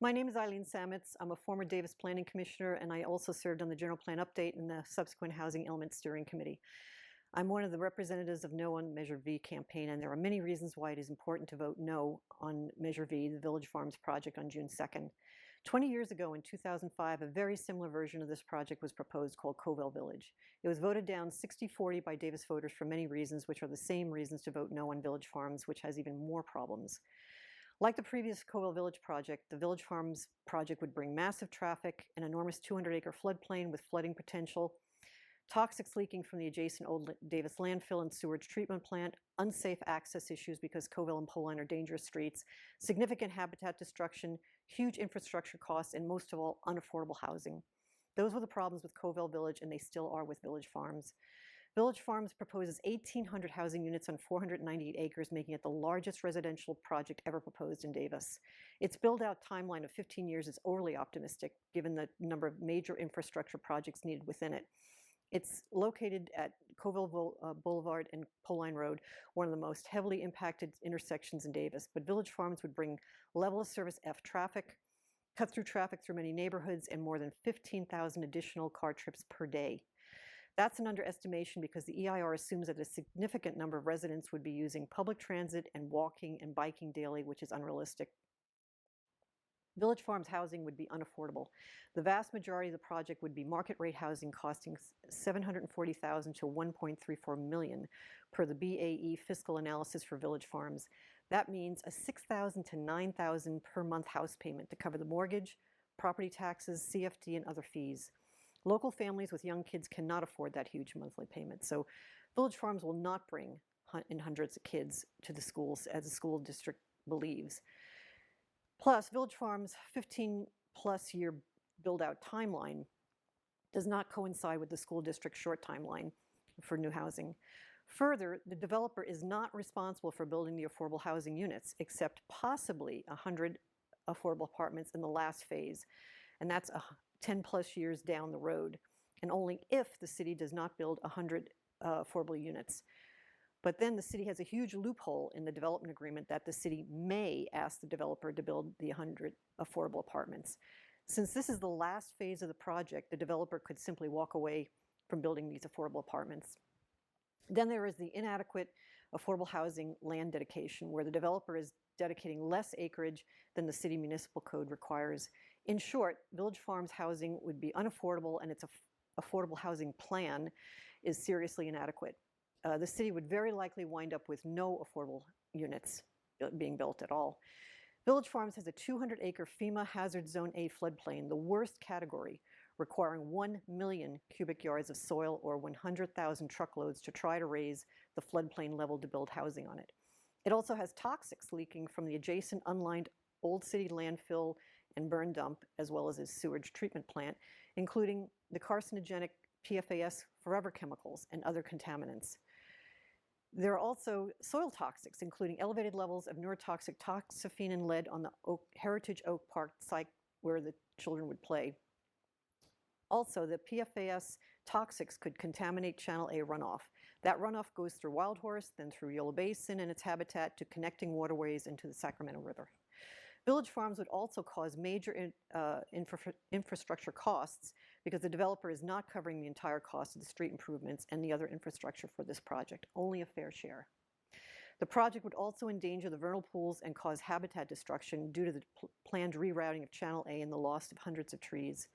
My name is Eileen Sametz. I'm a former Davis Planning Commissioner, and I also served on the General Plan Update and the subsequent Housing Element Steering Committee. I'm one of the representatives of No on Measure V campaign, and there are many reasons why it is important to vote no on Measure V, the Village Farms project, on June 2nd. 20 years ago, in 2005, a very similar version of this project was proposed called Covell Village. It was voted down 60-40 by Davis voters for many reasons, which are the same reasons to vote no on Village Farms, which has even more problems. Like the previous Covell Village project, the Village Farms project would bring massive traffic, an enormous 200-acre floodplain with flooding potential, toxics leaking from the adjacent old Davis landfill and sewage treatment plant, unsafe access issues because Covell and Poline are dangerous streets, significant habitat destruction, huge infrastructure costs, and most of all, unaffordable housing. Those were the problems with Covell Village, and they still are with Village Farms. Village Farms proposes 1,800 housing units on 498 acres, making it the largest residential project ever proposed in Davis. Its build-out timeline of 15 years is overly optimistic, given the number of major infrastructure projects needed within it. It's located at Covell Boulevard and Poline Road, one of the most heavily impacted intersections in Davis. But Village Farms would bring level of service F traffic, cut through traffic through many neighborhoods, and more than 15,000 additional car trips per day. That's an underestimation because the EIR assumes that a significant number of residents would be using public transit and walking and biking daily, which is unrealistic. Village Farms housing would be unaffordable. The vast majority of the project would be market rate housing costing $740,000 to $1.34 million per the BAE fiscal analysis for Village Farms. That means a $6,000 to $9,000 per month house payment to cover the mortgage, property taxes, CFD, and other fees. Local families with young kids cannot afford that huge monthly payment, so Village Farms will not bring in hundreds of kids to the schools, as the school district believes. Plus, Village Farms' 15-plus year build-out timeline does not coincide with the school district's short timeline for new housing. Further, the developer is not responsible for building the affordable housing units, except possibly 100 affordable apartments in the last phase, and that's 10-plus years down the road, and only if the city does not build 100 affordable units. But then the city has a huge loophole in the development agreement that the city may ask the developer to build the 100 affordable apartments. Since this is the last phase of the project, the developer could simply walk away from building these affordable apartments. Then there is the inadequate affordable housing land dedication, where the developer is dedicating less acreage than the city municipal code requires. In short, Village Farms housing would be unaffordable, and its affordable housing plan is seriously inadequate. The city would very likely wind up with no affordable units being built at all. Village Farms has a 200-acre FEMA Hazard Zone A floodplain, the worst category, requiring 1 million cubic yards of soil or 100,000 truckloads to try to raise the floodplain level to build housing on it. It also has toxics leaking from the adjacent unlined Old City landfill and burn dump, as well as its sewage treatment plant, including the carcinogenic PFAS forever chemicals and other contaminants. There are also soil toxics, including elevated levels of neurotoxic toxaphene and lead on the Heritage Oak Park site where the children would play. Also, the PFAS toxics could contaminate Channel A runoff. That runoff goes through Wild Horse, then through Yolo Basin and its habitat to connecting waterways into the Sacramento River. Village Farms would also cause major infrastructure costs because the developer is not covering the entire cost of the street improvements and the other infrastructure for this project, only a fair share. The project would also endanger the vernal pools and cause habitat destruction due to the planned rerouting of Channel A and the loss of hundreds of trees.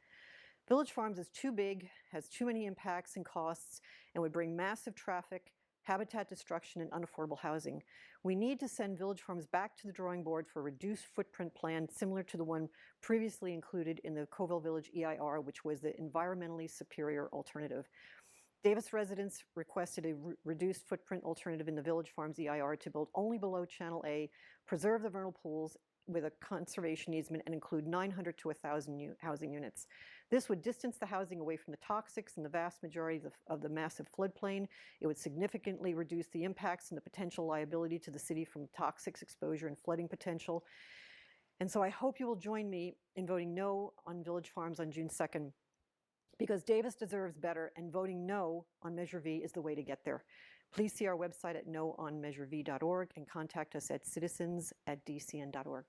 Village Farms is too big, has too many impacts and costs, and would bring massive traffic, habitat destruction, and unaffordable housing. We need to send Village Farms back to the drawing board for a reduced footprint plan similar to the one previously included in the Covell Village EIR, which was the environmentally superior alternative. Davis residents requested a reduced footprint alternative in the Village Farms EIR to build only below Channel A, preserve the vernal pools with a conservation easement, and include 900 to 1,000 housing units. This would distance the housing away from the toxics and the vast majority of the massive floodplain. It would significantly reduce the impacts and the potential liability to the city from toxics exposure and flooding potential. And so I hope you will join me in voting no on Village Farms on June 2nd, because Davis deserves better, and voting no on Measure V is the way to get there. Please see our website at noonmeasurev.org and contact us at citizens@dcn.org.